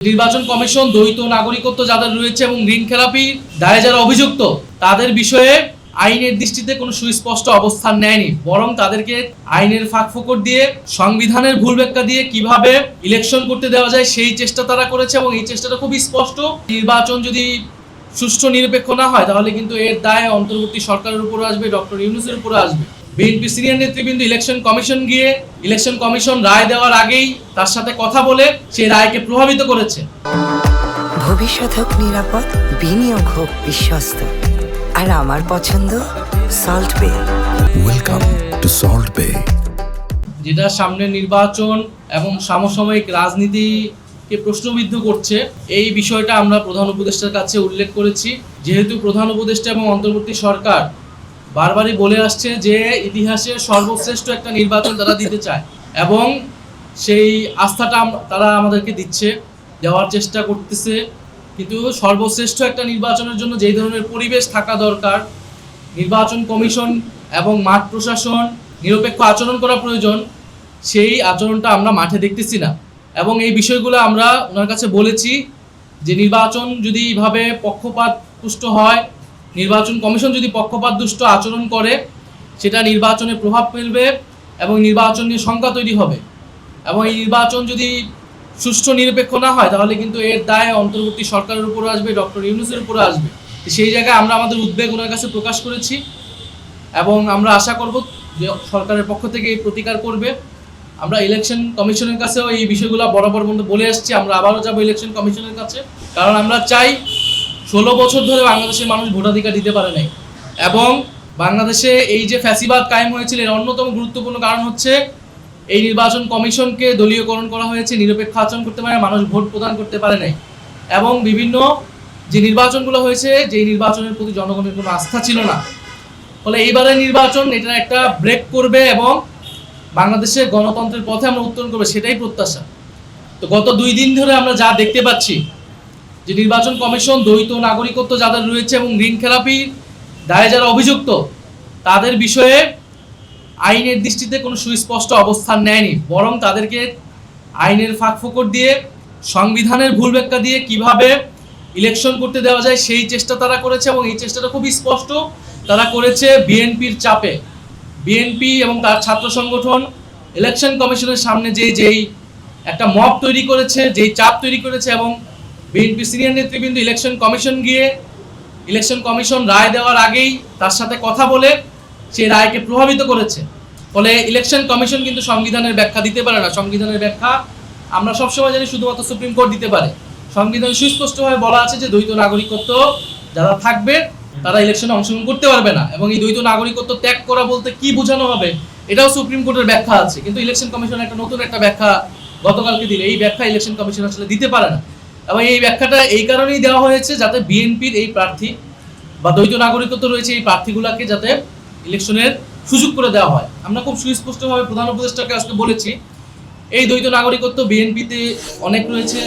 নির্বাচন কমিশন দ্বৈত নাগরিকত্ব যাদের রয়েছে এবং ঋণ খেলাপি দায়ে যারা অভিযুক্ত তাদের বিষয়ে আইনের দৃষ্টিতে কোনো সুস্পষ্ট অবস্থান নেয়নি, বরং তাদেরকে আইনের ফাঁকফোকর দিয়ে সংবিধানের ভুল ব্যাখ্যা দিয়ে কিভাবে ইলেকশন করতে দেওয়া যায় সেই চেষ্টা তারা করেছে। এবং এই চেষ্টাটা খুবই স্পষ্ট। নির্বাচন যদি সুষ্ঠু নিরপেক্ষ না হয় তাহলে কিন্তু এর দায় অন্তর্বর্তী সরকারের উপর আসবে, ডক্টর ইউনূসের উপর আসবে। বিএনপি সিনিয়র নেতৃবৃন্দ ইলেকশন কমিশন গিয়ে ইলেকশন কমিশন রায় দেওয়ার আগেই তার সাথে কথা বলে সেই রায়কে প্রভাবিত করেছে। ভবিষ্যৎ হোক নিরাপদ, বিনিয়োগ হোক বিশ্বস্ত, আর আমার পছন্দ সল্ট বে। ওয়েলকাম টু সল্ট বে। যেটা সামনে নির্বাচন এবং সমসাময়িক রাজনীতিকে প্রশ্নবিদ্ধ করছে, এই বিষয়টা আমরা প্রধান উপদেষ্টার কাছে উল্লেখ করেছি। যেহেতু প্রধান উপদেষ্টা এবং অন্তর্বর্তী সরকার বারবারই বলে আসছে যে ইতিহাসের সর্বশ্রেষ্ঠ একটা নির্বাচন তারা দিতে চায় এবং সেই আস্থাটা তারা আমাদেরকে দিচ্ছে, দেওয়ার চেষ্টা করতেছে। কিন্তু সর্বশ্রেষ্ঠ একটা নির্বাচনের জন্য যেই ধরনের পরিবেশ থাকা দরকার, নির্বাচন কমিশন এবং মাঠ প্রশাসন নিরপেক্ষ আচরণ করা প্রয়োজন, সেই আচরণটা আমরা মাঠে দেখতেছি না। এবং এই বিষয়গুলো আমরা ওনার কাছে বলেছি যে নির্বাচন যদি এইভাবে পক্ষপাতদুষ্ট হয়, নির্বাচন কমিশন যদি পক্ষপাতদুষ্ট আচরণ করে, সেটা নির্বাচনে প্রভাব ফেলবে এবং নির্বাচন নিয়ে শঙ্কা তৈরি হবে। এবং এই নির্বাচন যদি সুষ্ঠু নিরপেক্ষ না হয় তাহলে কিন্তু এর দায় অন্তর্বর্তী সরকারের উপর আসবে, ডক্টর ইউনূসের উপর আসবে। সেই জায়গায় আমরা আমাদের উদ্বেগ ওনার কাছে প্রকাশ করেছি এবং আমরা আশা করব যে সরকারের পক্ষ থেকে এই প্রতিকার করবে। আমরা ইলেকশন কমিশনের কাছেও এই বিষয়গুলো বরাবর বলে আসছি, আমরা আবারও যাব ইলেকশন কমিশনের কাছে, কারণ আমরা চাই 16 বছর ধরে বাংলাদেশের মানুষ ভোটাধিকার দিতে পারে নাই। এবং বাংলাদেশে এই যে ফ্যাসিবাদ কায়েম হয়েছিল এর অন্যতম গুরুত্বপূর্ণ কারণ হচ্ছে এই নির্বাচন কমিশনকে দলীয়করণ করা হয়েছে, নিরপেক্ষ আচরণ করতে পারে, মানুষ ভোট প্রদান করতে পারে নাই। এবং বিভিন্ন যে নির্বাচনগুলো হয়েছে, যেই নির্বাচনের প্রতি জনগণের কোনো আস্থা ছিল না। ফলে এইবারের নির্বাচন এটা একটা ব্রেক করবে এবং বাংলাদেশের গণতন্ত্রের পথে আমরা উত্তরণ করবে, সেটাই প্রত্যাশা। তো গত 2 দিন ধরে আমরা যা দেখতে পাচ্ছি যে নির্বাচন কমিশন দ্বৈত নাগরিকত্ব যাদের রয়েছে এবং ঋণ খেলাপি দায়ে যারা অভিযুক্ত তাদের বিষয়ে আইনের দৃষ্টিতে কোনো সুস্পষ্ট অবস্থান নেয়নি, বরং তাদেরকে আইনের ফাঁকফোকর দিয়ে সংবিধানের ভুল ব্যাখ্যা দিয়ে কিভাবে ইলেকশন করতে দেওয়া যায় সেই চেষ্টা তারা করেছে। এবং এই চেষ্টাটা খুবই স্পষ্ট, তারা করেছে বিএনপির চাপে। বিএনপি এবং তার ছাত্র সংগঠন ইলেকশন কমিশনের সামনে যেই একটা মব তৈরি করেছে, যেই চাপ তৈরি করেছে, এবং বিএনপি সিনিয়র নেতৃবৃন্দ ইলেকশন কমিশন গিয়ে ইলেকশন কমিশন রায় দেওয়ার আগেই তার সাথে কথা বলে সেই রায়কে প্রভাবিত করেছে। ফলে ইলেকশন কমিশন কিন্তু সংবিধানের ব্যাখ্যা দিতে পারে না। সংবিধানের ব্যাখ্যা আমরা সবসময় জানি শুধুমাত্র সুপ্রিম কোর্ট দিতে পারে। সংবিধানে সুস্পষ্টভাবে বলা আছে যে দ্বৈত নাগরিকত্ব যারা থাকবে তারা ইলেকশনে অংশগ্রহণ করতে পারবে না। এবং এই দ্বৈত নাগরিকত্ব ত্যাগ করা বলতে কি বোঝানো হবে এটাও সুপ্রিম কোর্টের ব্যাখ্যা আছে। কিন্তু ইলেকশন কমিশন একটা নতুন একটা ব্যাখ্যা গতকালকে দিলে, এই ব্যাখ্যা ইলেকশন কমিশন আসলে দিতে পারে না। এবং এই ব্যাখ্যাটা এই কারণেই দেওয়া হয়েছে যাতে বিএনপির এই প্রার্থী বা দ্বৈত নাগরিকত্ব রয়েছে এই প্রার্থীগুলোকে যাতে ইলেকশনের সুযোগ করে দেওয়া হয়। আমরা খুব সুস্পষ্টভাবে প্রধান উপদেষ্টাকে আজকে বলেছি এই দ্বৈত নাগরিকত্ব বিএনপিতে অনেক রয়েছে।